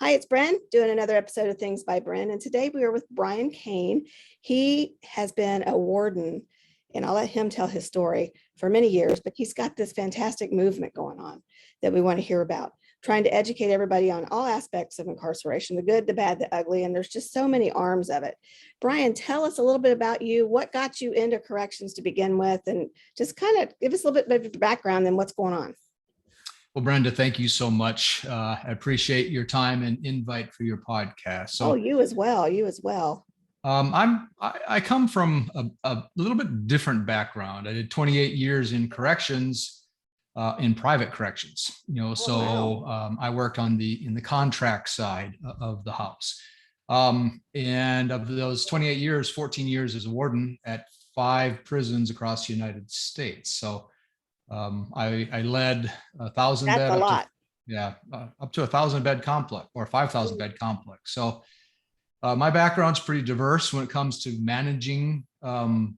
Hi, it's Bren doing another episode of Things by Bren. And today we are with Brian Koehn. He has been a warden, and I'll let him tell his story for many years, but he's got this fantastic movement going on that we want to hear about, trying to educate everybody on all aspects of incarceration, the good, the bad, the ugly, and there's just so many arms of it. Brian, tell us a little bit about you, what got you into corrections to begin with, and just kind of give us a little bit of background and what's going on. Well, Brenda, thank you so much. I appreciate your time and invite for your podcast. So, you as well. You as well. I come from a little bit different background. I did 28 years in corrections, in private corrections. I worked in the contract side of the house. And of those 28 years, 14 years as a warden at 5 prisons across the United States. So I led 1,000 bed. That's a lot. Up to 1,000 bed complex or 5,000 bed complex. So my background's pretty diverse when it comes to managing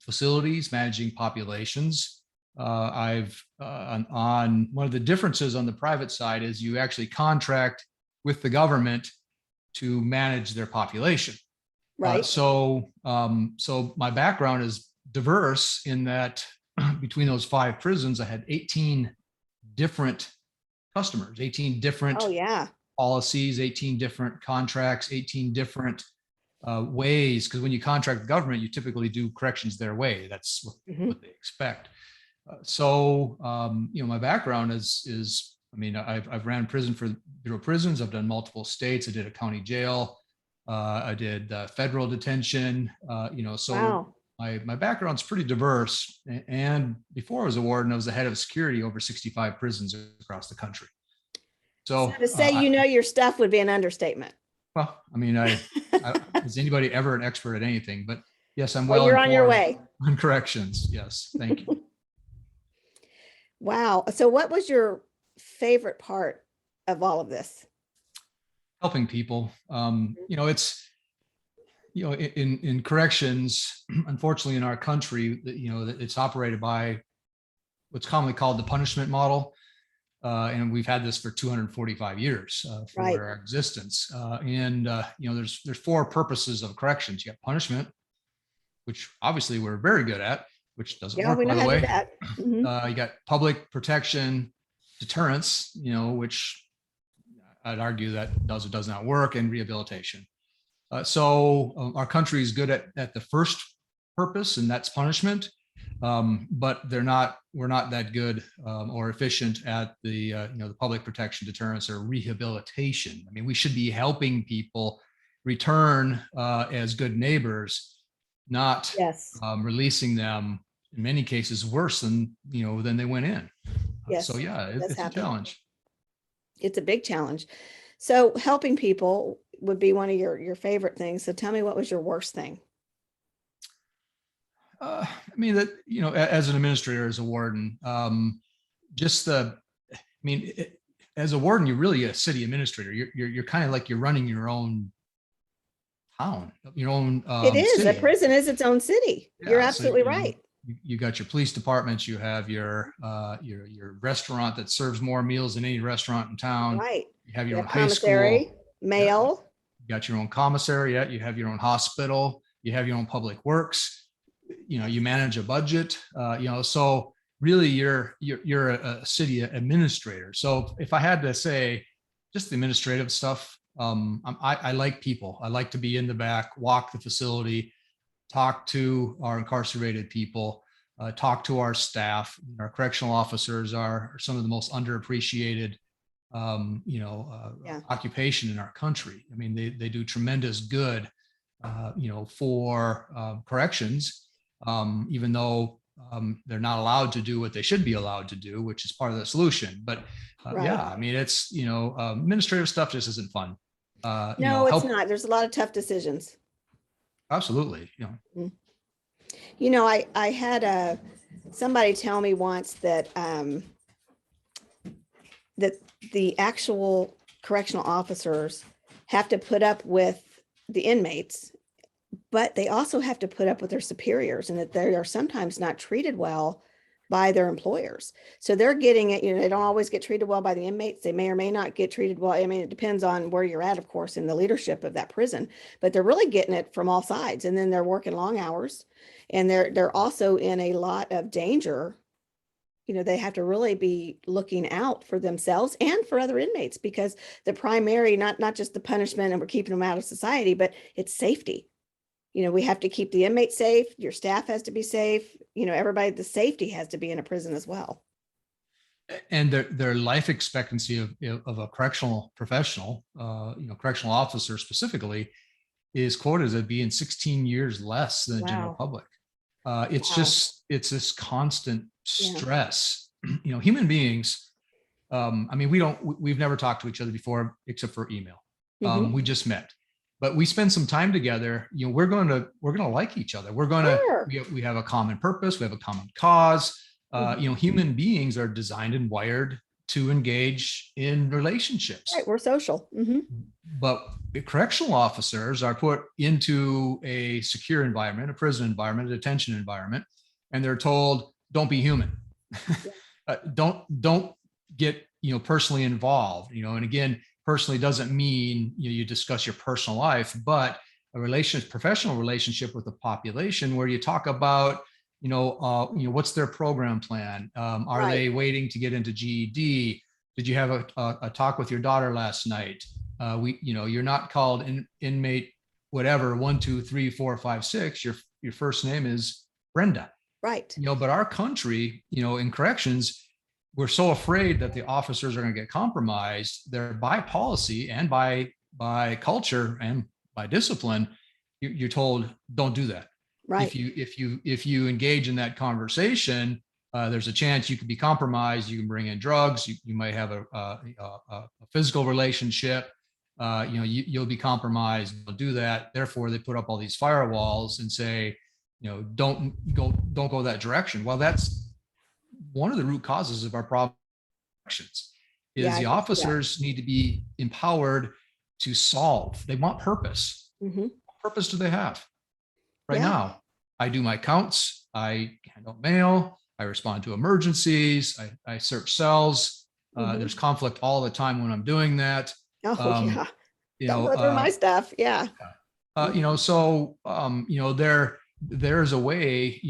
facilities, managing populations. On one of the differences on the private side is you actually contract with the government to manage their population. Right. So my background is diverse in that between those 5 prisons, I had 18 different customers, 18 different policies, 18 different contracts, 18 different ways. Because when you contract the government, you typically do corrections their way. That's what they expect. My background is I've ran prison for Bureau of Prisons. I've done multiple states. I did a county jail. I did federal detention. Wow. My background's pretty diverse, and before I was a warden, I was the head of security over 65 prisons across the country. So to say your stuff would be an understatement. Well, is anybody ever an expert at anything? But yes, I'm well. You're on your way. On corrections. Yes, thank you. Wow. So, what was your favorite part of all of this? Helping people. In corrections, unfortunately, in our country, it's operated by what's commonly called the punishment model. And we've had this for 245 years for our existence. There's 4 purposes of corrections. You got punishment, which obviously we're very good at, which doesn't work, by the way. You got public protection, deterrence, which I'd argue that does or does not work, and rehabilitation. Our country is good at the first purpose, and that's punishment. But we're not that good or efficient at the public protection, deterrence, or rehabilitation. We should be helping people return as good neighbors, not releasing them in many cases worse than they went in. It's a challenge. It's a big challenge. So helping people would be one of your favorite things. So tell me, what was your worst thing? As an administrator, as a warden, as a warden, you're really a city administrator. You're kind of like you're running your own town, your own. It is. City. A prison is its own city. You're absolutely right. You got your police departments. You have your restaurant that serves more meals than any restaurant in town. Right. You have your own commissary, high school, mail. You got your own commissary. Yeah. You have your own hospital. You have your own public works. You manage a budget. So really, you're a city administrator. So if I had to say, just the administrative stuff, I like people. I like to be in the back, walk the facility, talk to our incarcerated people, talk to our staff. Our correctional officers are some of the most underappreciated, occupation in our country. They do tremendous good, for corrections, even though they're not allowed to do what they should be allowed to do, which is part of the solution. But it's administrative stuff just isn't fun. It's not. There's a lot of tough decisions. Absolutely. I had somebody tell me once that that the actual correctional officers have to put up with the inmates, but they also have to put up with their superiors, and that they are sometimes not treated well by their employers. So they're getting it, they don't always get treated well by the inmates. They may or may not get treated well. I mean, it depends on where you're at, of course, in the leadership of that prison, but they're really getting it from all sides. And then they're working long hours, and they're also in a lot of danger. They have to really be looking out for themselves and for other inmates, because the primary, not just the punishment and we're keeping them out of society, but it's safety. We have to keep the inmates safe. Your staff has to be safe. Everybody, the safety has to be in a prison as well. And their life expectancy of a correctional professional, correctional officer specifically, is quoted as being 16 years less than the general public. It's this constant stress. Human beings, we've never talked to each other before except for email. We just met, but we spend some time together. We're going to like each other. We have a common purpose. We have a common cause. Human beings are designed and wired to engage in relationships. Right, we're social. But the correctional officers are put into a secure environment, a prison environment, a detention environment, and they're told, don't be human. Don't get, personally involved, and again, personally doesn't mean, you discuss your personal life, but a professional relationship with the population where you talk about, what's their program plan? Are they waiting to get into GED? Did you have a talk with your daughter last night? You're not called inmate whatever 1, 2, 3, 4, 5, 6. Your first name is Brenda. Right. But our country, in corrections, we're so afraid that the officers are going to get compromised. They're by policy and by culture and by discipline. You're told, don't do that. Right. If you engage in that conversation, there's a chance you could be compromised. You can bring in drugs. You might have a physical relationship. You'll be compromised. Don't do that. Therefore, they put up all these firewalls and say, don't go that direction. Well, that's one of the root causes of our problem. The officers need to be empowered to solve. They want purpose. What purpose do they have? Right now, I do my counts. I handle mail. I respond to emergencies. I search cells. There's conflict all the time when I'm doing that. Don't go through my stuff. Yeah. There's a way,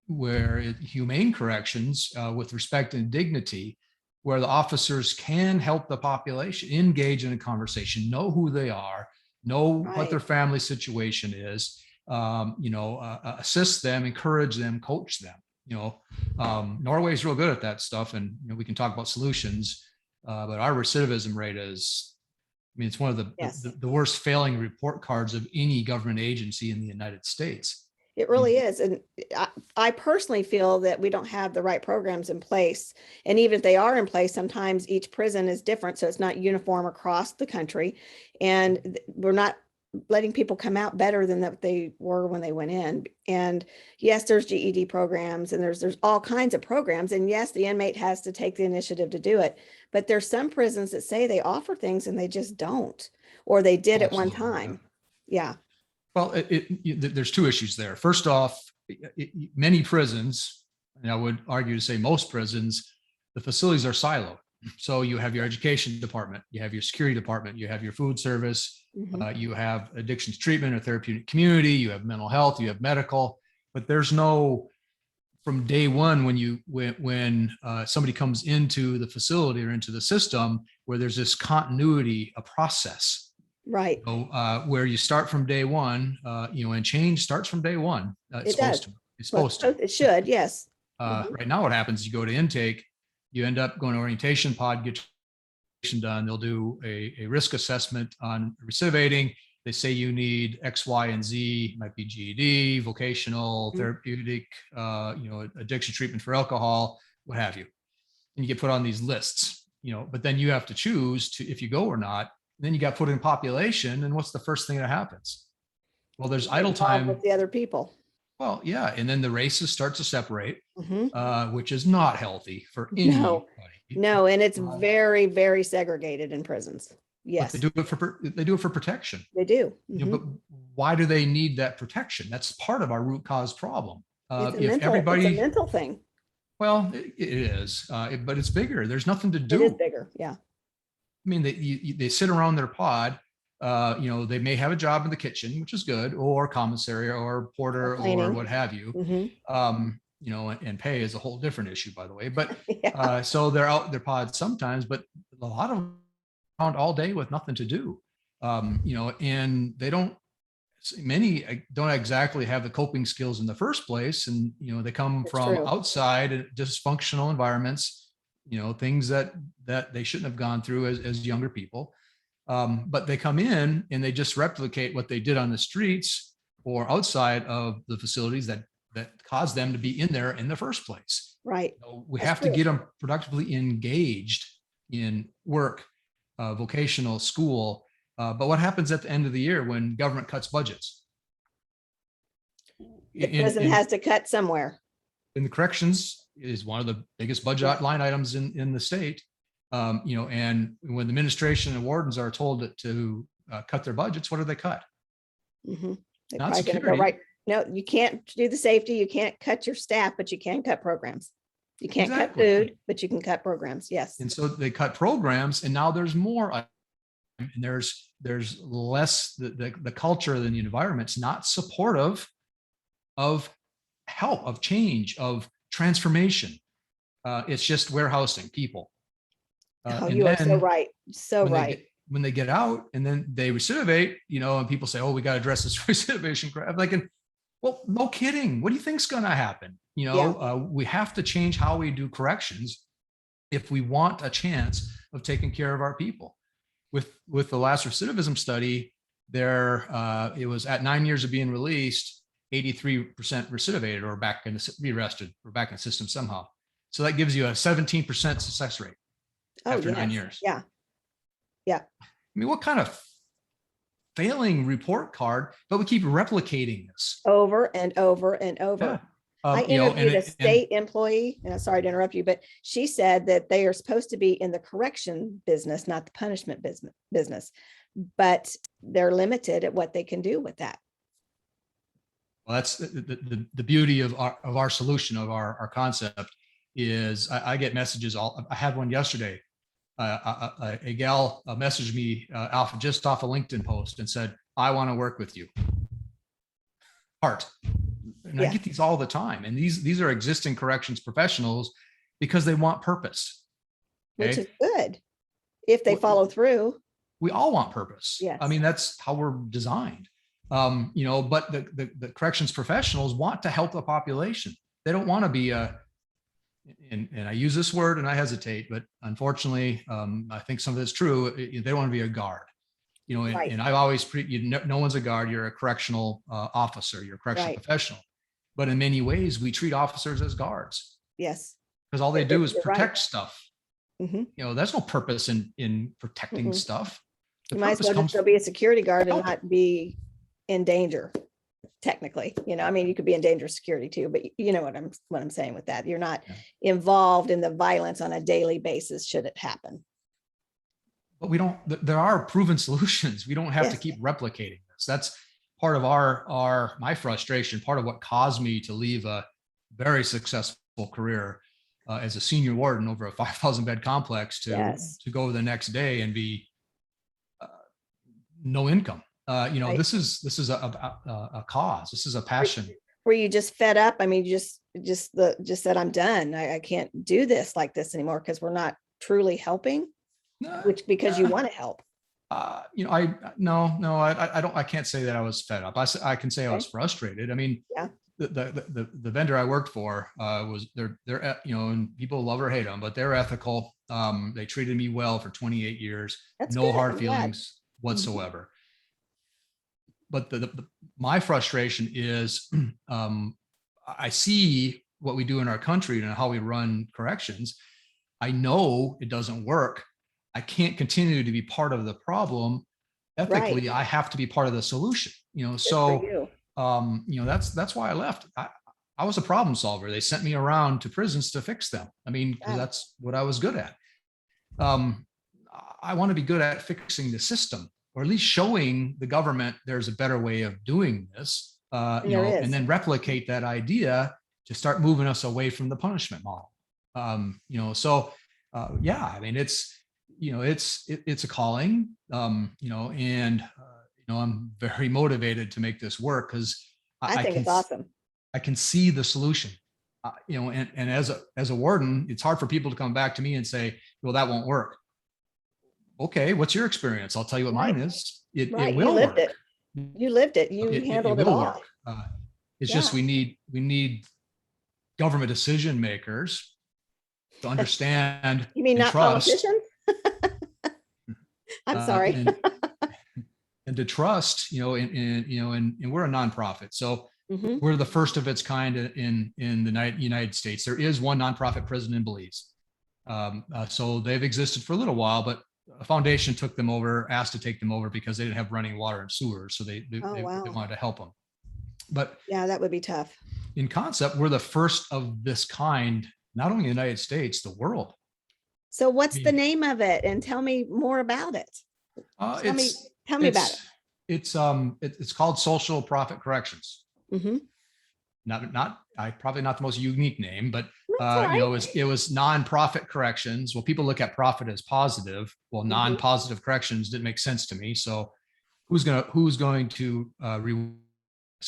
where humane corrections with respect and dignity, where the officers can help the population engage in a conversation, know who they are, know what their family situation is, assist them, encourage them, coach them. Norway is real good at that stuff, and we can talk about solutions, but our recidivism rate is, it's one of the worst failing report cards of any government agency in the United States. It really is. And I personally feel that we don't have the right programs in place. And even if they are in place, sometimes each prison is different. So it's not uniform across the country. And we're not letting people come out better than that they were when they went in. And yes, there's GED programs and there's all kinds of programs. And yes, the inmate has to take the initiative to do it. But there's some prisons that say they offer things and they just don't, or they did at one time. Yeah. Well, there's two issues there. First off, many prisons, and I would argue to say most prisons, the facilities are siloed. So you have your education department, you have your security department, you have your food service, you have addictions treatment or therapeutic community, you have mental health, you have medical, but there's no, from day one, when somebody comes into the facility or into the system, where there's this continuity, a process. Right. Where you start from day one, and change starts from day one. It's supposed to. It should, yes. Right now, what happens, you go to intake, you end up going to orientation pod, get done. They'll do a risk assessment on recidivating. They say you need X, Y, and Z. It might be GED, vocational, therapeutic, addiction treatment for alcohol, what have you. And you get put on these lists, but then you have to choose if you go or not. Then you got put in population, and what's the first thing that happens? Well, there's idle time with the other people. Well, yeah, and then the races start to separate, which is not healthy for anybody. No, and it's very, very segregated in prisons. Yes, but they do it for protection. They do. But why do they need that protection? That's part of our root cause problem. It's a mental thing. Well, it is, but it's bigger. There's nothing to It is do. bigger. Yeah. I mean, they sit around their pod. They may have a job in the kitchen, which is good, or commissary, or Or porter, or cleaning. what have you. Hmm. And pay is a whole different issue, by the way. But Yeah. so they're out their pods sometimes, but a lot of them around all day with nothing to do. And many don't exactly have the coping skills in the first place, and they come It's from true. outside dysfunctional environments, things that they shouldn't have gone through as younger people. But they come in and they just replicate what they did on the streets or outside of the facilities that caused them to be in there in the first place. Right. We That's have to true. get them productively engaged in work, vocational, school. But what happens at the end of the year when government cuts budgets? The prison has to cut somewhere. In the corrections is one of the biggest budget line items in the state. And when the administration and wardens are told to cut their budgets, what do they cut? Mm-hmm. They're Not probably going to go security. right. No, you can't do the safety. You can't cut your staff, but you can cut programs. You can't Exactly. cut food, but you can cut programs. Yes. And so they cut programs, and now there's more, and there's less. The culture and the environment's not supportive of help, of change, of transformation. It's just warehousing people. Oh, And you are so then right. So right. when they get out and then they recidivate, and people say, "Oh, we got to address this recidivation crap." I'm like, well, no kidding. What do you think's going to happen? We have to change how we do corrections if we want a chance of taking care of our people. With the last recidivism study, it was at 9 years of being released, 83% recidivated or rearrested or back in the system somehow. So that gives you a 17% success rate after 9 years. Yeah. Yeah. I mean, what kind of failing report card, but we keep replicating this over and over and over. Yeah. I interviewed a state employee, and I'm sorry to interrupt you, but she said that they are supposed to be in the correction business, not the punishment business, but they're limited at what they can do with that. Well, that's the beauty of our solution, of our concept is I get messages. I had one yesterday. A gal messaged me just off a LinkedIn post and said, "I want to work with you." Heart. And I get these all the time. And these are existing corrections professionals because they want purpose. Okay? Which is good if they follow through. We all want purpose. Yes. I mean, that's how we're designed. But the corrections professionals want to help the population. They don't want to be and I use this word and I hesitate, but unfortunately, I think some of it's true. They want to be a guard. Right. And I've always no one's a guard. You're a correctional officer. You're a correctional professional. But in many ways, we treat officers as guards. Yes. Because all they do is protect stuff. Mm-hmm. There's no purpose in protecting stuff. You might as well just go be a security guard and not be in danger. Technically, I mean, you could be in danger of security too, but you know what I'm saying with that. You're not involved in the violence on a daily basis should it happen. But there are proven solutions. We don't have to keep replicating this. That's part of my frustration, part of what caused me to leave a very successful career as a senior warden over a 5,000 bed complex to go the next day and be no income. Right. This is a cause. This is a passion. Were you just fed up? I mean, just said, "I'm done. I can't do this like this anymore," because we're not truly helping. Because you want to help. I can't say that I was fed up. I can say I was frustrated. I mean, the vendor I worked for was they're and people love or hate them, but they're ethical. They treated me well for 28 years. That's no good. hard feelings whatsoever. But my frustration is I see what we do in our country and how we run corrections. I know it doesn't work. I can't continue to be part of the problem. Ethically, I have to be part of the solution. That's why I left. I was a problem solver. They sent me around to prisons to fix them. I mean, that's what I was good at. I want to be good at fixing the system, or at least showing the government there's a better way of doing this, and then replicate that idea to start moving us away from the punishment model. So yeah, I mean, it's a calling, and I'm very motivated to make this work because I think it's awesome. I can see the solution. And as a warden, it's hard for people to come back to me and say, well, that won't work. Okay, what's your experience? I'll tell you what mine is. It will work. You lived it. You handled it all. It's just we need government decision makers to understand. You mean not trust, politicians? I'm sorry. and to trust, and we're a nonprofit, so we're the first of its kind in the United States. There is one nonprofit prison in Belize, so they've existed for a little while, but a foundation took them over, asked to take them over because they didn't have running water and sewers, so they wanted to help them. But yeah, that would be tough. In concept, we're the first of this kind, not only in the United States, the world. So what's the name of it? And tell me more about it. Tell me about it. It's called Social Profit Corrections. Probably not the most unique name, but it was non-profit corrections. Well, people look at profit as positive. Well, non-positive corrections didn't make sense to me. So who's going to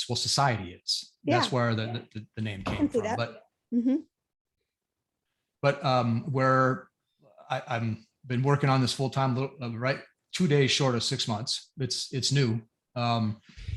well, society is. That's where the name came from. But where I've been working on this full time, right? 2 days short of 6 months. It's new.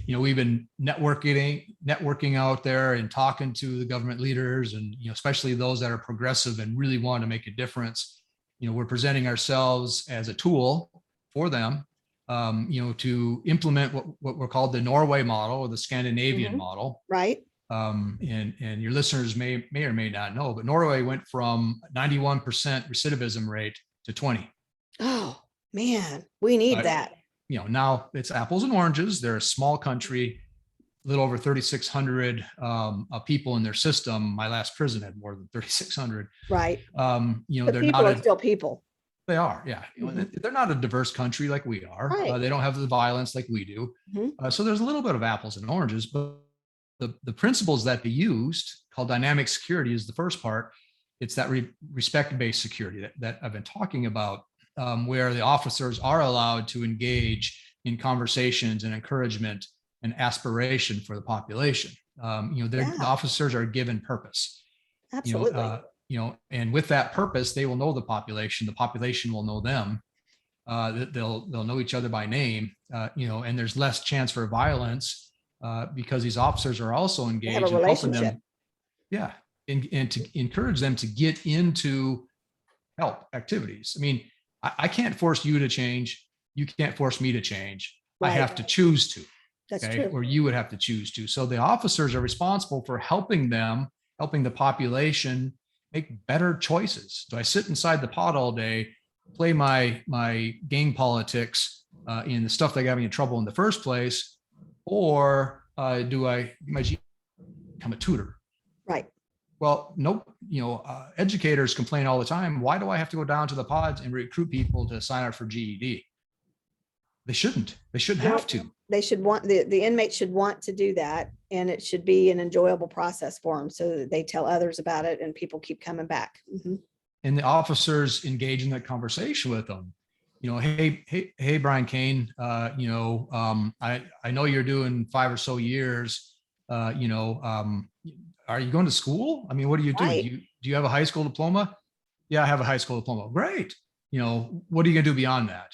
We've been networking out there and talking to the government leaders, and especially those that are progressive and really want to make a difference. We're presenting ourselves as a tool for them, to implement what we're called the Norway model or the Scandinavian model. Right. And your listeners may or may not know, but Norway went from 91% recidivism rate to 20. Oh man, we need that. Now it's apples and oranges. They're a small country, a little over 3,600 people in their system. My last prison had more than 3,600. Right. They're people are still people. They are, yeah. They're not a diverse country like we are. Right. They don't have the violence like we do. So there's a little bit of apples and oranges, but the principles that they used, called dynamic security, is the first part. It's that respect-based security that I've been talking about, where the officers are allowed to engage in conversations and encouragement and aspiration for the population. The officers are given purpose. Absolutely. And with that purpose, they will know the population will know them. They'll know each other by name, and there's less chance for violence because these officers are also engaged in helping them. Yeah. And to encourage them to get into help activities. I mean, I can't force you to change. You can't force me to change. Right. I have to choose to. That's true. Or you would have to choose to. So the officers are responsible for helping the population make better choices. Do I sit inside the pod all day, play my gang politics in the stuff that got me in trouble in the first place, or do I become a tutor? Right. Well, nope. Educators complain all the time. Why do I have to go down to the pods and recruit people to sign up for GED? They shouldn't. They shouldn't have to. They should want the inmates should want to do that, and it should be an enjoyable process for them, so that they tell others about it and people keep coming back. And the officers engage in that conversation with them. Hey, Brian Koehn. I know you're doing 5 or so years. Are you going to school? I mean, what do you do? Right. Do you have a high school diploma? Yeah, I have a high school diploma. Great. What are you going to do beyond that?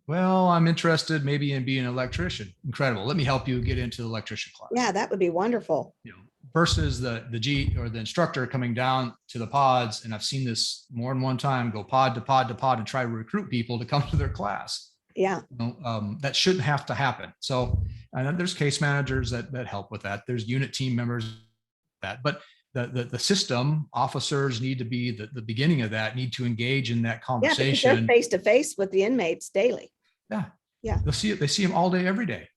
Well, I'm interested maybe in being an electrician. Incredible. Let me help you get into the electrician class. Yeah, that would be wonderful. Versus the instructor coming down to the pods, and I've seen this more than one time, go pod to pod to pod and try to recruit people to come to their class. Yeah. That shouldn't have to happen. So there's case managers that help with that. There's unit team members but the system officers need to be the beginning of that, need to engage in that conversation. Yeah, they're face to face with the inmates daily. Yeah. They see them all day, every day.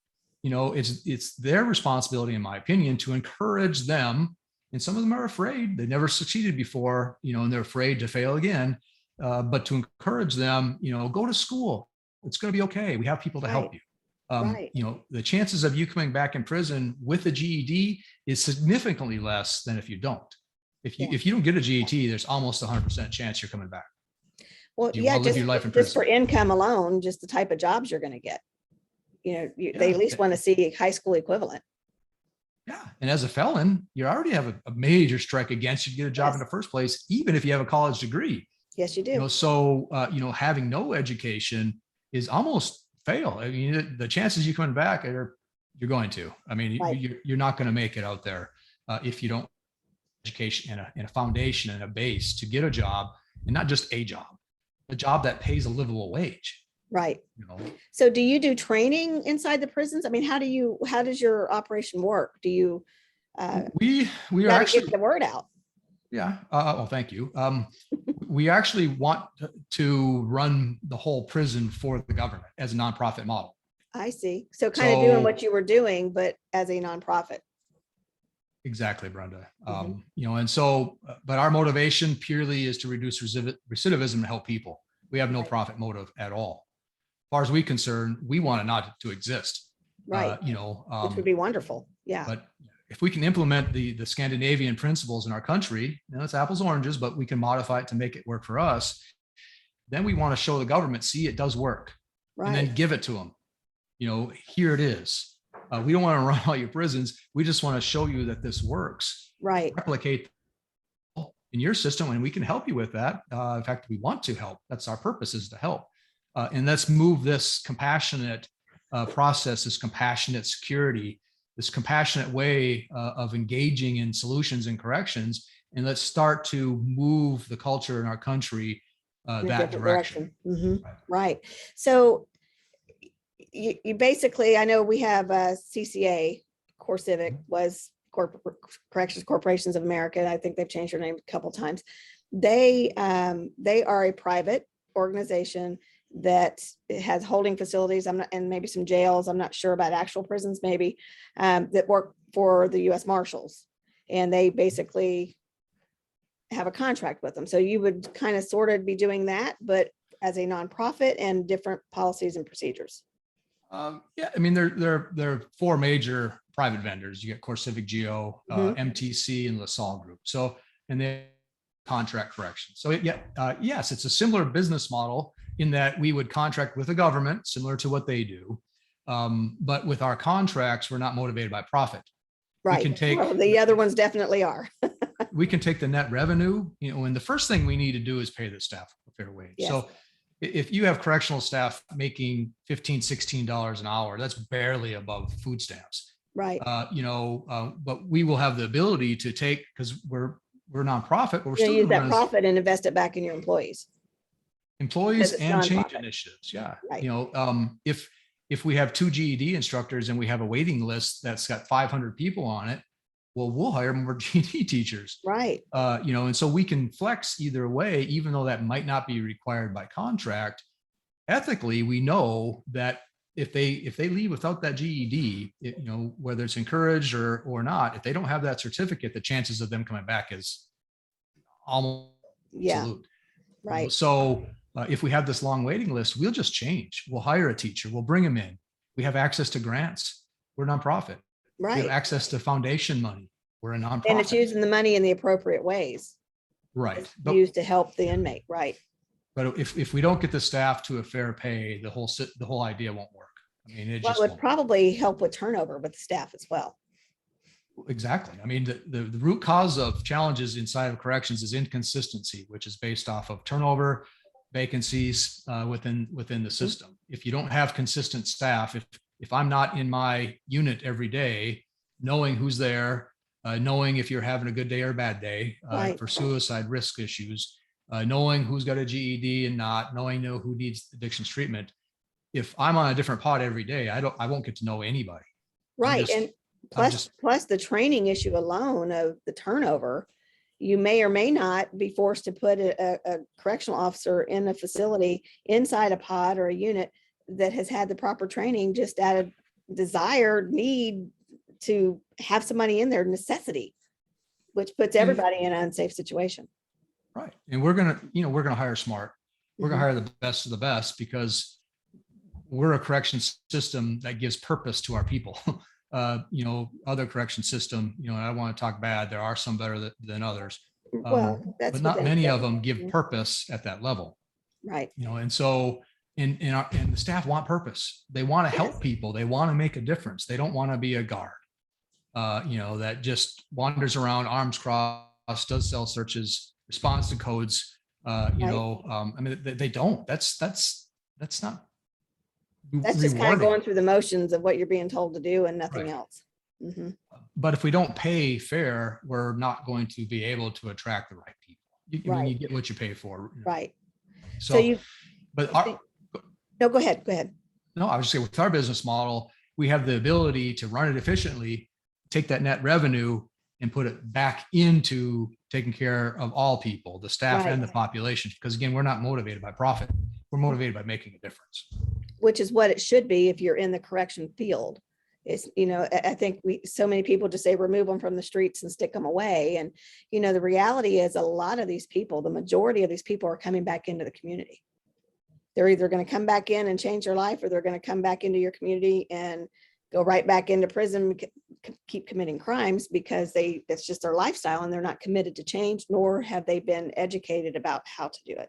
It's their responsibility, in my opinion, to encourage them. And some of them are afraid. They never succeeded before, and they're afraid to fail again. But to encourage them, go to school. It's going to be okay. We have people to help you. Right. You know, the chances of you coming back in prison with a GED is significantly less than if you don't. If you don't get a GED, there's almost 100% chance you're coming back. Well, Do you yeah, want to live your life in just for prison? income alone, just the type of jobs you're going to get. You know, they Yeah. at least want to see a high school equivalent. Yeah. And as a felon, you already have a major strike against you to get a job Yes. in the first place, even if you have a college degree. Yes, you You know, do. so you know, having no education is almost fatal. I mean, the chances you coming back are, you're going to. I mean, Right. you're not going to make it out there if you don't education and a foundation and a base to get a job, and not just a job that pays a livable wage. Right. You know, So do you do training inside the prisons? I mean, how does your operation work? Do you we are got to actually, get the word out? yeah. Well, thank you. We actually want to run the whole prison for the government as a nonprofit model. I see. So kind of doing So what you were doing, but as a nonprofit. exactly, Brenda. Mhm. You know, and so, but our motivation purely is to reduce recidivism and help people. We have no Right. profit motive at all. As far as we're concerned, we want it not to exist. Right. You know, Which would be wonderful. Yeah. but if we can implement the Scandinavian principles in our country, you know, it's apples oranges, but we can modify it to make it work for us. Then we want to show the government, see, it does work, and Right. then give it to them. You know, here it is. We don't want to run all your prisons. We just want to show you that this works. Right. Replicate in your system, and we can help you with that. In fact, we want to help. That's our purpose, is to help. And let's move this compassionate process, this compassionate security, this compassionate way of engaging in solutions and corrections, and let's start to move the culture in our country In a that different direction. Mhm. Right. Right. So you basically, I know we have a CCA, Core Civic was Corrections Corporations of America. And I think they've changed their name a couple times. They are a private organization that has holding facilities. And maybe some jails. I'm not sure about actual prisons, maybe that work for the U.S. Marshals, and they basically have a contract with them. So you would kind of sort of be doing that, but as a nonprofit and different policies and procedures. Yeah, I mean, there are four major private vendors. You get Core Civic Geo, Mhm. MTC, and LaSalle Group. So, and then contract correction. So yes, it's a similar business model in that we would contract with the government, similar to what they do. But with our contracts, we're not motivated by profit. Right. We can take Well, the other ones definitely are. we can take the net revenue, you know, and the first thing we need to do is pay the staff a fair wage. Yes. So if you have correctional staff making $15, $16 an hour, that's barely above food stamps. Right. You know, but we will have the ability to take, because we're a nonprofit, but we're You still use that known as profit and invest it back in your employees. employees Because it's and change nonprofit. initiatives. Yeah. Right. You know, if we have 2 GED instructors and we have a waiting list that's got 500 people on it, well, we'll hire more GED teachers. Right. You know, and so we can flex either way, even though that might not be required by contract. Ethically, we know that if they leave without that GED, you know, whether it's encouraged or not, if they don't have that certificate, the chances of them coming back is almost absolute. Right. You know, so if we have this long waiting list, we'll just change. We'll hire a teacher. We'll bring them in. We have access to grants. We're a nonprofit. Right. We have access to foundation money. We're a nonprofit. And it's using the money in the appropriate ways. Right. It's used to help the inmate. Right. But if we don't get the staff to a fair pay, the whole idea won't work. I mean, it Well, just it would won't. probably help with turnover with the staff as well. Exactly. I mean, the root cause of challenges inside of corrections is inconsistency, which is based off of turnover, vacancies within the system. If you don't have consistent staff, if I'm not in my unit every day, knowing who's there, knowing if you're having a good day or a bad day, Right. for suicide risk issues, knowing who's got a GED and not, knowing who needs addictions treatment. If I'm on a different pod every day, I won't get to know anybody. Right. And plus the training issue alone of the turnover, you may or may not be forced to put a correctional officer in a facility inside a pod or a unit that has had the proper training, just out of desired need to have somebody in there, necessity, which puts everybody in an unsafe situation. Right. And we're going to hire smart. We're going to hire the best of the best, because we're a correction system that gives purpose to our people. Other correction system, and I want to talk bad. There are some better than others, Well, that's but what not they many say. of them give purpose at that level. Right. And so and the staff want purpose. They want to help Yes. people. They want to make a difference. They don't want to be a guard, that just wanders around, arms crossed, does cell searches, responds to codes. They don't. That's not That's just kind of rewarding. going through the motions of what you're being told to do and nothing Right. else. Mhm. But if we don't pay fair, we're not going to be able to attract the right people. When you Right. get what you pay for. Right. So So, but no, go ahead. Go ahead. no, I was just saying with our business model, we have the ability to run it efficiently, take that net revenue and put it back into taking care of all people, the staff and the Right. population. Because again, we're not motivated by profit. We're motivated by making a difference. Which is what it should be if you're in the correction field. It's, I think so many people just say remove them from the streets and stick them away. And, the reality is a lot of these people, the majority of these people are coming back into the community. They're either going to come back in and change their life, or they're going to come back into your community and go right back into prison, keep committing crimes because that's just their lifestyle and they're not committed to change, nor have they been educated about how to do it.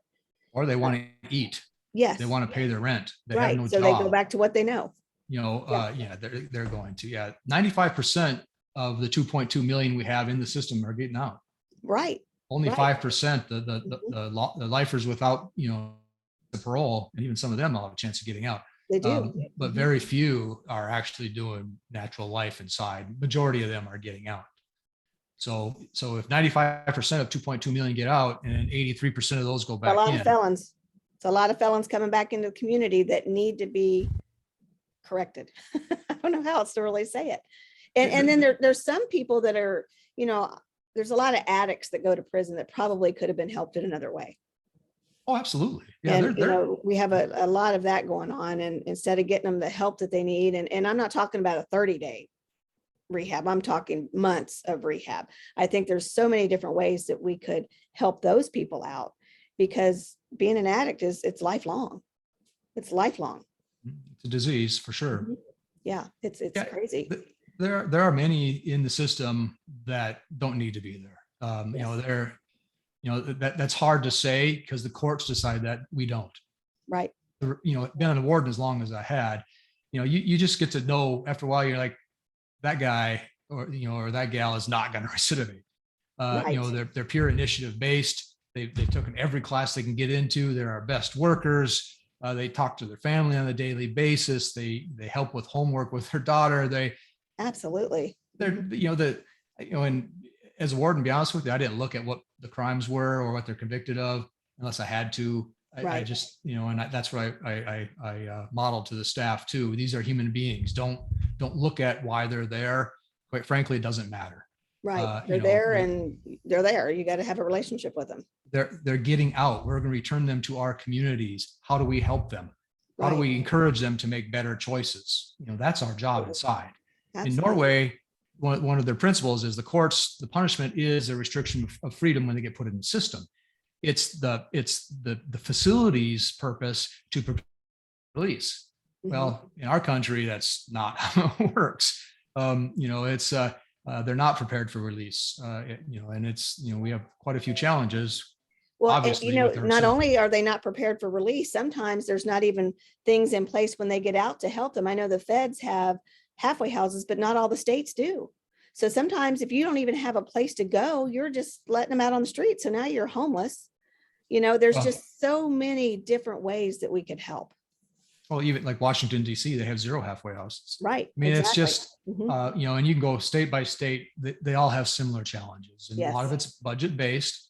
Or they want to eat. Yes. They want to pay their rent. They right. have no so job. They go back to what they know. They're going to, 95% of the 2.2 million we have in the system are getting out. Right. Only right. 5%, the lifers without, the parole, and even some of them will have a chance of getting out. They do. But very few are actually doing natural life inside. Majority of them are getting out. So if 95% of 2.2 million get out and 83% of those go back in. A lot of felons. It's a lot of felons coming back into the community that need to be corrected. I don't know how else to really say it. And then there's some people that are, there's a lot of addicts that go to prison that probably could have been helped in another way. Oh, absolutely. Yeah, and we have a lot of that going on, and instead of getting them the help that they need, and I'm not talking about a 30-day rehab, I'm talking months of rehab. I think there's so many different ways that we could help those people out, because being an addict it's lifelong. It's lifelong. It's a disease for sure. Mm-hmm. Yeah, it's crazy. There are many in the system that don't need to be there. That's hard to say because the courts decide that we don't. Right. Been on the warden as long as I had, you just get to know after a while, you're like, that guy or that gal is not going to recidivate. Right. They're pure initiative based. They've taken every class they can get into. They're our best workers. They talk to their family on a daily basis. They help with homework with their daughter. Absolutely. And as a warden, to be honest with you, I didn't look at what the crimes were or what they're convicted of unless I had to. I just, and that's what I modeled to the staff too. These are human beings. Don't look at why they're there. Quite frankly, it doesn't matter. Right. They're there and they're there. You got to have a relationship with them. They're getting out. We're going to return them to our communities. How do we help them? How do we encourage them to make better choices? That's our job inside. Absolutely. In Norway, one of their principles is the punishment is a restriction of freedom when they get put in the system. It's the facility's purpose to prepare release. Mm-hmm. Well, in our country, that's not how it works. They're not prepared for release. And it's, we have quite a few challenges. Well, obviously, not only are they not prepared for release, sometimes there's not even things in place when they get out to help them. I know the feds have halfway houses, but not all the states do. So sometimes if you don't even have a place to go, you're just letting them out on the street. So now you're homeless. There's just so many different ways that we could help. Well, even like Washington, D.C., they have 0 halfway houses. Right. I mean, exactly. It's just, and you can go state by state, they all have similar challenges. And a lot of it's budget based,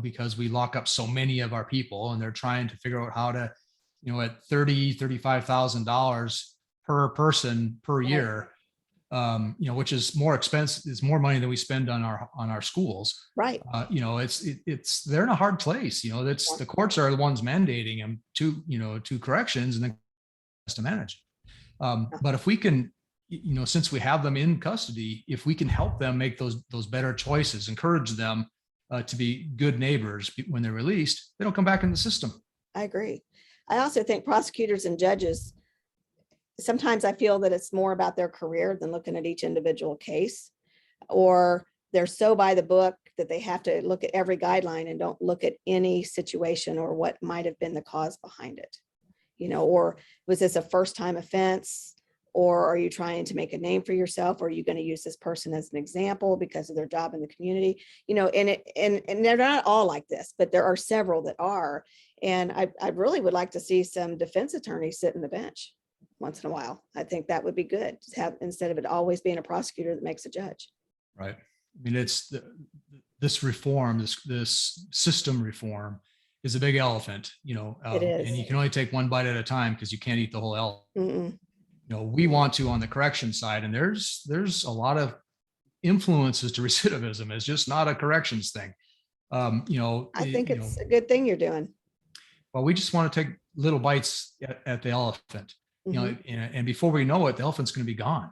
because we lock up so many of our people and they're trying to figure out how to, at $35,000 per person per year, which is more expensive, it's more money than we spend on our schools. Right. They're in a hard place. The courts are the ones mandating them to corrections and then to manage. But if we can, since we have them in custody, if we can help them make those better choices, encourage them to be good neighbors when they're released, they don't come back in the system. I agree. I also think prosecutors and judges sometimes I feel that it's more about their career than looking at each individual case, or they're so by the book that they have to look at every guideline and don't look at any situation or what might have been the cause behind it. Or was this a first time offense? Or are you trying to make a name for yourself? Or are you going to use this person as an example because of their job in the community? And they're not all like this, but there are several that are. And I really would like to see some defense attorneys sit in the bench once in a while. I think that would be good to have, instead of it always being a prosecutor that makes a judge. Right. I mean, this reform, this system reform is a big elephant, It is. and you can only take one bite at a time because you can't eat the whole elephant. Mm-mm. We want to on the correction side, and there's a lot of influences to recidivism. It's just not a corrections thing. I think it's a good thing you're doing. Well, we just want to take little bites at the elephant, and before we know it, the elephant's going to be gone.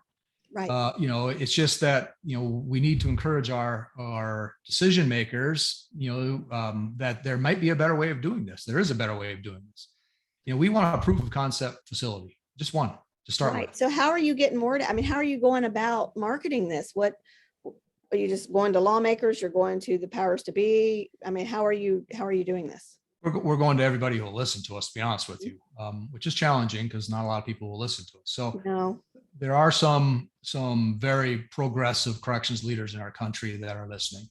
Right. It's just that, we need to encourage our decision makers, that there might be a better way of doing this. There is a better way of doing this. We want a proof of concept facility, just one to start with. So how are you getting more how are you going about marketing this? What are you just going to lawmakers? You're going to the powers to be? How are you doing this? We're going to everybody who will listen to us, to be honest with you, which is challenging because not a lot of people will listen to us. So no. There are some very progressive corrections leaders in our country that are listening.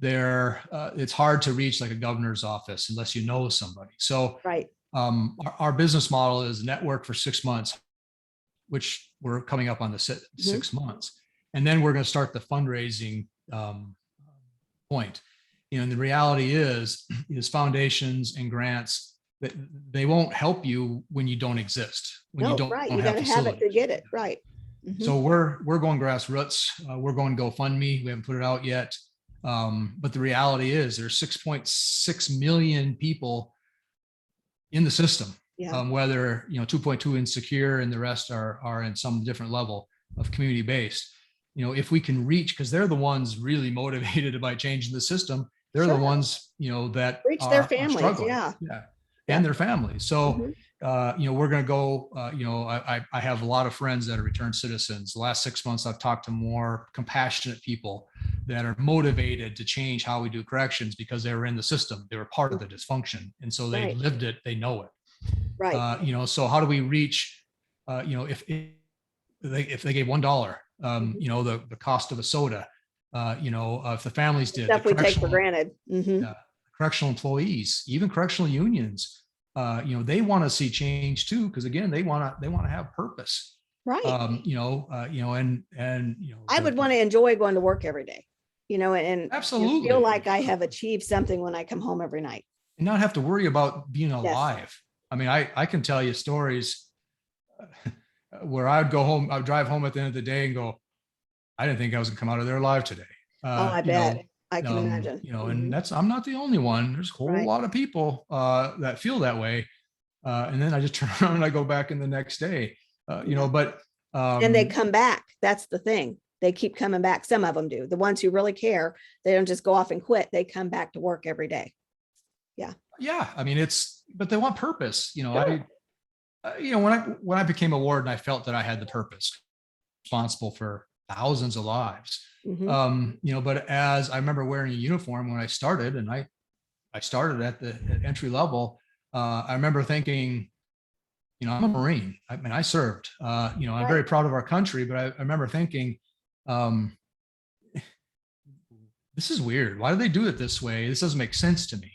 It's hard to reach like a governor's office unless you know somebody. So right. Our business model is network for 6 months, which we're coming up on the 6 months. And then we're going to start the fundraising point. And the reality is foundations and grants that they won't help you when you don't exist. When you don't right. Don't You got to have it to get it right. So we're going grassroots. We're going GoFundMe. We haven't put it out yet, but the reality is there's 6.6 million people in the system. Yeah. Whether 2.2 insecure and the rest are in some different level of community based. If we can reach, because they're the ones really motivated by changing the system. They're the ones that reach their families. Yeah. And their families. So, we're going to go, I have a lot of friends that are returned citizens. The last 6 months, I've talked to more compassionate people that are motivated to change how we do corrections because they were in the system. They were part of the dysfunction. And so they lived it, they know it. Right. So how do we reach, if they gave $1, the cost of a soda, if the families did. Stuff we take for granted. Correctional employees, even correctional unions, they want to see change too, because again, they want to have purpose. Right. I would want to enjoy going to work every day, and absolutely feel like I have achieved something when I come home every night. And not have to worry about being alive. Yes. I can tell you stories where I'd go home, I'd drive home at the end of the day and go, I didn't think I was gonna come out of there alive today. I bet. I can imagine. And I'm not the only one. There's a whole lot of people that feel that way. And then I just turn around and I go back in the next day, but. And they come back. That's the thing. They keep coming back. Some of them do. The ones who really care, they don't just go off and quit. They come back to work every day. Yeah. Yeah. But they want purpose. Sure. When I became a warden, I felt that I had the purpose, responsible for thousands of lives. But as I remember wearing a uniform when I started, and I started at the entry level, I remember thinking, I'm a Marine. I served, I'm very proud of our country, but I remember thinking, this is weird. Why do they do it this way? This doesn't make sense to me.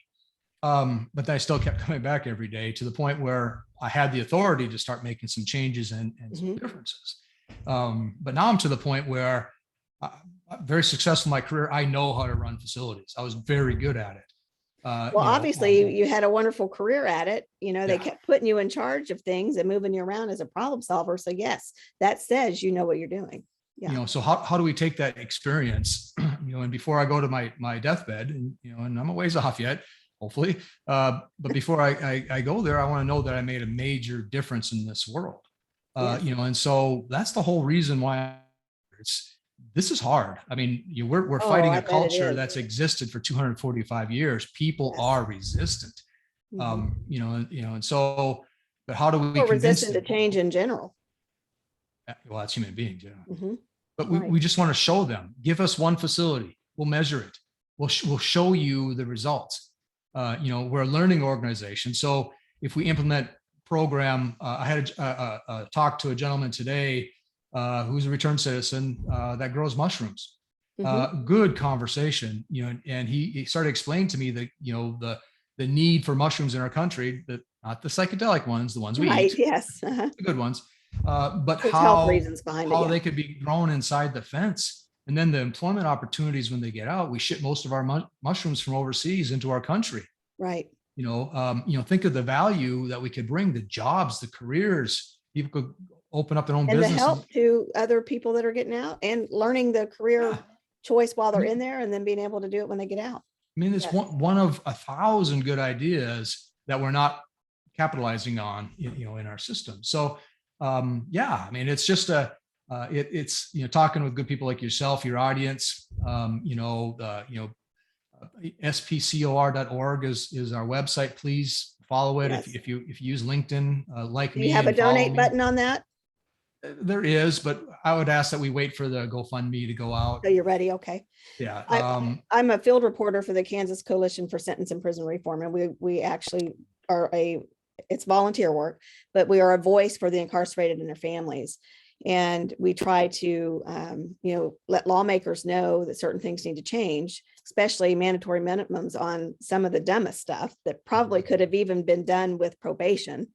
But I still kept coming back every day to the point where I had the authority to start making some changes and some differences. But now I'm to the point where I'm very successful in my career. I know how to run facilities. I was very good at it. Obviously you had a wonderful career at it. They kept putting you in charge of things and moving you around as a problem solver. So yes, that says you know what you're doing. Yeah. So how do we take that experience, and before I go to my deathbed, and I'm a ways off yet, hopefully, but before I go there, I want to know that I made a major difference in this world. And so that's the whole reason why this is hard. We're fighting a culture that's existed for 245 years. People are resistant, and so, But how do we Or convince resistant to them? change in general. Well, that's human beings, yeah. Mhm. But Right. we just want to show them, give us one facility, we'll measure it. We'll show you the results. We're a learning organization. So if we implement program, I had a talk to a gentleman today who's a returned citizen that grows mushrooms. Mhm. Good conversation, and he started explaining to me that, the need for mushrooms in our country, that not the psychedelic ones, the ones we Right. eat, Yes. the good ones, but There's health how reasons behind it. how Yeah. they could be grown inside the fence, and then the employment opportunities when they get out. We ship most of our mushrooms from overseas into our country. Right. Think of the value that we could bring, the jobs, the careers. People could open up their own And the business. help to other people that are getting out and learning the career Yeah. choice while they're I mean- in there, and then being able to do it when they get out. I mean, it's Yes. one of 1,000 good ideas that we're not capitalizing on, in our system. So, yeah, I mean, it's just it's talking with good people like yourself, your audience. Spcor.org is our website. Please follow it. Yes. If you use LinkedIn, like Do me you have a and follow donate me. button on that? There is, but I would ask that we wait for the GoFundMe to go out. So you're ready? Okay. Yeah. I'm a field reporter for the Kansas Coalition for Sentence and Prison Reform, and we actually are it's volunteer work, but we are a voice for the incarcerated and their families. And we try to, let lawmakers know that certain things need to change, especially mandatory minimums on some of the dumbest stuff that probably could have even been done with probation.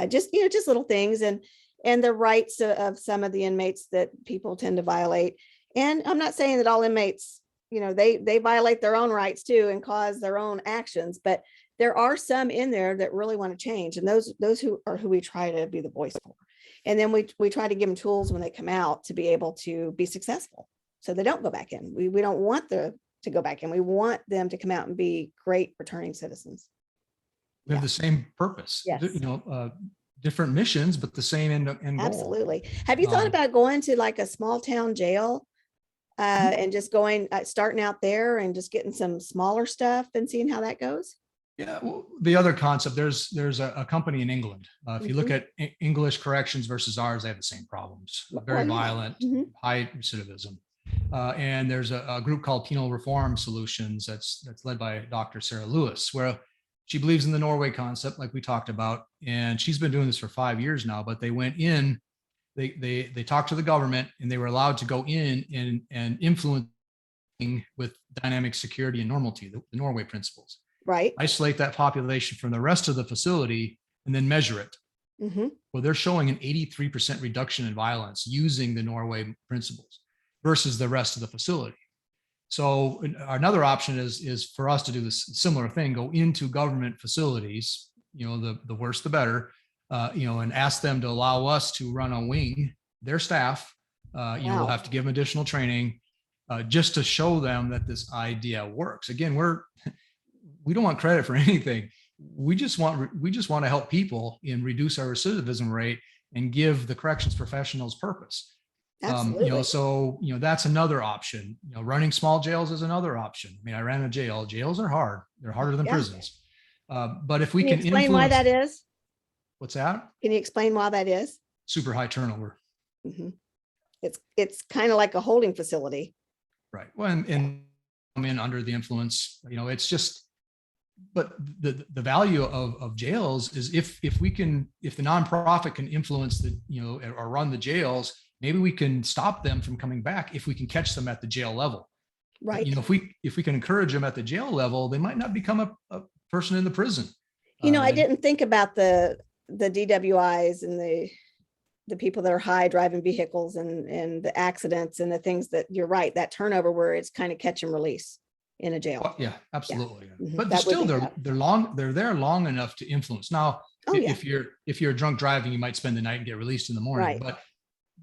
Just little things, and the rights of some of the inmates that people tend to violate. And I'm not saying that all inmates, they violate their own rights too and cause their own actions, but there are some in there that really want to change. And those who we try to be the voice for. And then we try to give them tools when they come out to be able to be successful, so they don't go back in. We don't want them to go back in. We want them to come out and be great returning citizens. We have the same purpose. Yes. Different missions, but the same end goal. Absolutely. Have you thought about going to like a small town jail and just starting out there and just getting some smaller stuff and seeing how that goes? Yeah. Well, the other concept, there's a company in England. If you look at English corrections versus ours, they have the same problems. Very violent, high recidivism. And there's a group called Penal Reform Solutions that's led by Dr. Sarah Lewis, where she believes in the Norway concept, like we talked about, and she's been doing this for 5 years now. But they went in, they talked to the government, and they were allowed to go in and influence with dynamic security and normality, the Norway principles. Right. Isolate that population from the rest of the facility and then measure it. Well, they're showing an 83% reduction in violence using the Norway principles versus the rest of the facility. So another option is for us to do this similar thing, go into government facilities, the worse, the better, and ask them to allow us to run a wing, their staff, we'll have to give them additional training just to show them that this idea works. Again, we don't want credit for anything. We just want to help people and reduce our recidivism rate and give the corrections professionals purpose. Absolutely. That's another option. Running small jails is another option. I mean, I ran a jail. Jails are hard. They're harder than prisons. But if we can explain why that is? What's that? Can you explain why that is? Super high turnover. It's kind of like a holding facility. Right. Well, and come in under the influence, it's just, but the value of jails is if the nonprofit can influence or run the jails, maybe we can stop them from coming back if we can catch them at the jail level. Right. If we can encourage them at the jail level, they might not become a person in the prison. I didn't think about the DWIs and the people that are high driving vehicles and the accidents and the things that you're right, that turnover where it's kind of catch and release in a jail. Yeah, absolutely. Yeah. But still they're there long enough to influence. Now, if you're drunk driving, you might spend the night and get released in the morning, right. But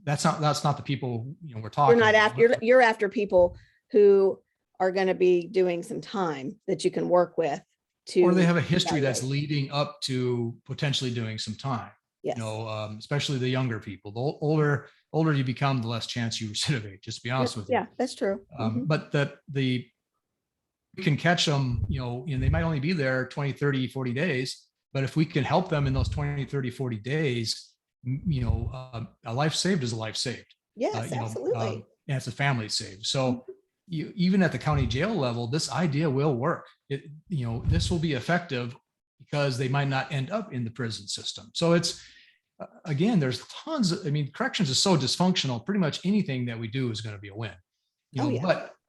that's not the people we're talking You're not about. after you're after people who are going to be doing some time that you can work with or they have a history that's leading up to potentially doing some time. Yes. Especially the younger people. The older you become, the less chance you recidivate, just to be honest with you. Yeah, that's true. But we can catch them, and they might only be there 20, 30, 40 days. But if we can help them in those 20, 30, 40 days, a life saved is a life saved. Yes, absolutely. And it's a family saved. So even at the county jail level, this idea will work. This will be effective because they might not end up in the prison system. So it's, again, there's tons corrections is so dysfunctional. Pretty much anything that we do is going to be a win,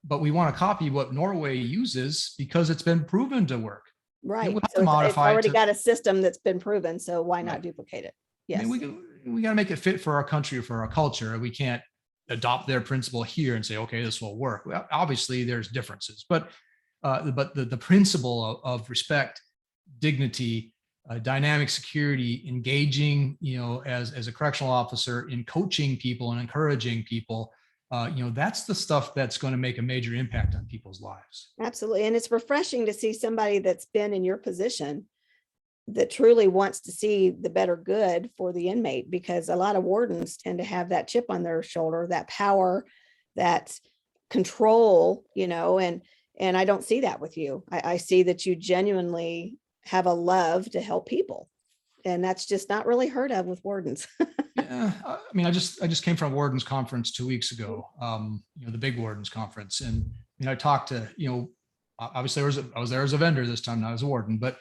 but we want to copy what Norway uses because it's been proven to work. Right. We'll have So to modify it's already got a system that's been proven. So why not duplicate it? Yes. We got to make it fit for our country, for our culture. We can't adopt their principle here and say, okay, this will work. Well, obviously there's differences, but the principle of respect, dignity, dynamic security, engaging, as a correctional officer in coaching people and encouraging people, that's the stuff that's going to make a major impact on people's lives. Absolutely. And it's refreshing to see somebody that's been in your position that truly wants to see the better good for the inmate, because a lot of wardens tend to have that chip on their shoulder, that power, that control, and I don't see that with you. I see that you genuinely have a love to help people. And that's just not really heard of with wardens. Yeah, I just came from a wardens conference 2 weeks ago, the big wardens conference. And, I talked to, obviously I was there as a vendor this time, not as a warden, but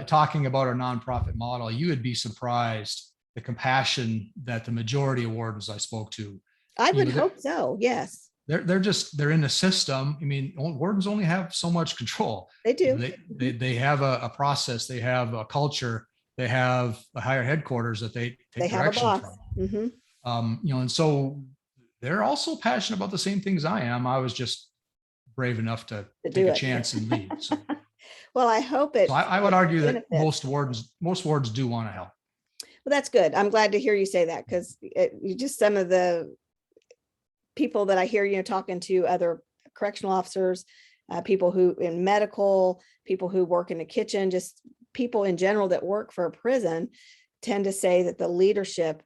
talking about our nonprofit model, you would be surprised the compassion that the majority of wardens I spoke to. I would hope so. Yes. They're in the system. Wardens only have so much control. They do. They have a process. They have a culture. They have a higher headquarters that they take direction from. Mm-hmm. And so they're also passionate about the same things I am. I was just brave enough to take a chance and lead. So. Well, I hope it. So I would argue that most wardens do want to help. Well, that's good. I'm glad to hear you say that, because just some of the people that I hear, talking to other correctional officers, people who in medical, people who work in the kitchen, just people in general that work for a prison, tend to say that the leadership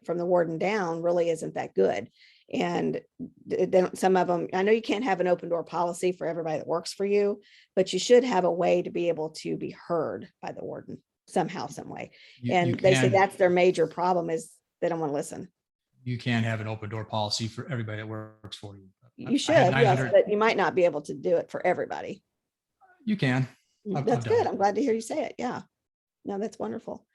from the warden down really isn't that good. And then some of them, I know you can't have an open door policy for everybody that works for you, but you should have a way to be able to be heard by the warden somehow, some way. They say that's their major problem, is they don't want to listen. You can have an open door policy for everybody that works for you. You should, yes, but you might not be able to do it for everybody. You can. That's good. I'm glad to hear you say it. Yeah. No, that's wonderful.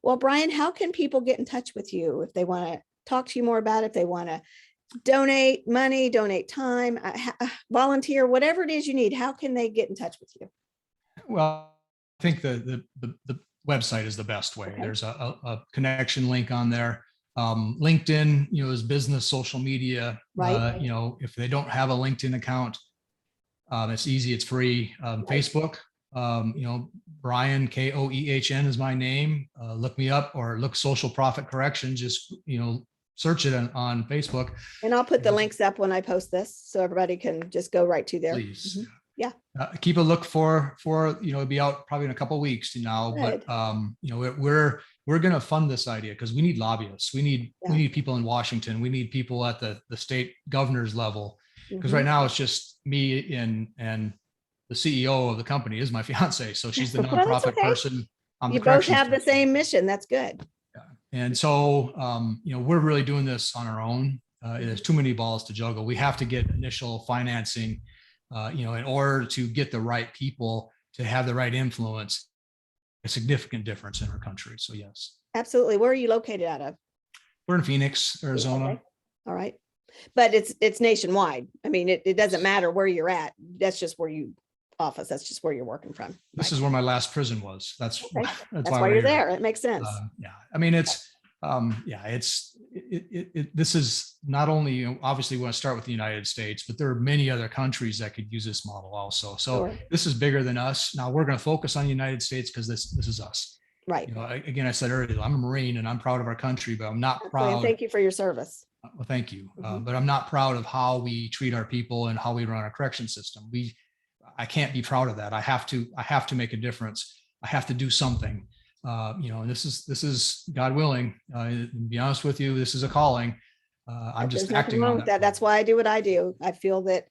Well, Brian, how can people get in touch with you if they want to talk to you more about it, if they want to donate money, donate time, volunteer, whatever it is you need? How can they get in touch with you? Well, I think the website is the best way. Okay. There's a connection link on there. LinkedIn, is business social media. Right. If they don't have a LinkedIn account, it's easy. It's free. Right. Facebook, Brian, Koehn is my name. Look me up, or look Social Profit Correction. Just, search it on Facebook. And I'll put the links up when I post this, so everybody can just go right to there. Please. Mm-hmm. Yeah. Keep a look for, it'll be out probably in a couple of weeks now, good. But, we're going to fund this idea because we need lobbyists. We need people in Washington. We need people at the state governor's level. Because right now it's just me and the CEO of the company is my fiance. So she's the nonprofit person. You both have the same mission. That's good. Yeah. And so, we're really doing this on our own. There's too many balls to juggle. We have to get initial financing, in order to get the right people to have the right influence, a significant difference in our country. So yes. Absolutely. Where are you located out of? We're in Phoenix, Arizona. Okay. All right. But it's nationwide. It doesn't matter where you're at. That's just where you office. That's just where you're working from. This is where my last prison was. That's why you're there. It makes sense. This is not only, obviously we want to start with the United States, but there are many other countries that could use this model also. So This is bigger than us. Now we're going to focus on the United States because this is us. Right. Again, I said earlier, I'm a Marine and I'm proud of our country, but I'm not proud. Thank you for your service. Well, thank you. But I'm not proud of how we treat our people and how we run our to system. I can't be proud of that. I have to make a difference. I have to do something. And this is God willing. To be honest with you, this is a calling. I'm just acting on that. That's why I do what I do. I feel that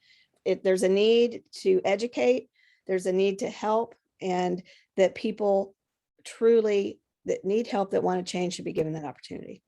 there's a need to educate, there's a need to help, and that people truly that need help, that want to change, should be given that opportunity.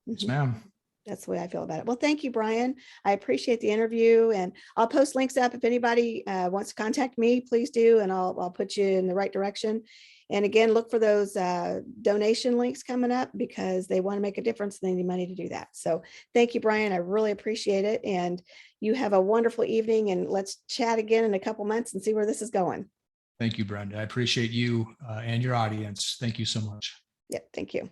Yes, Mhm. ma'am. That's the way I feel about it. Well, thank you, Brian. I appreciate the interview, and I'll post links up. If anybody wants to contact me, please do, and I'll put you in the right direction. And again, look for those donation links coming up, because they want to make a difference and they need money to do that. So thank you, Brian. I really appreciate it. And you have a wonderful evening, and let's chat again in a couple months and see where this is going. Thank you, Brenda. I appreciate you and your audience. Thank you so much. Yep. Thank you.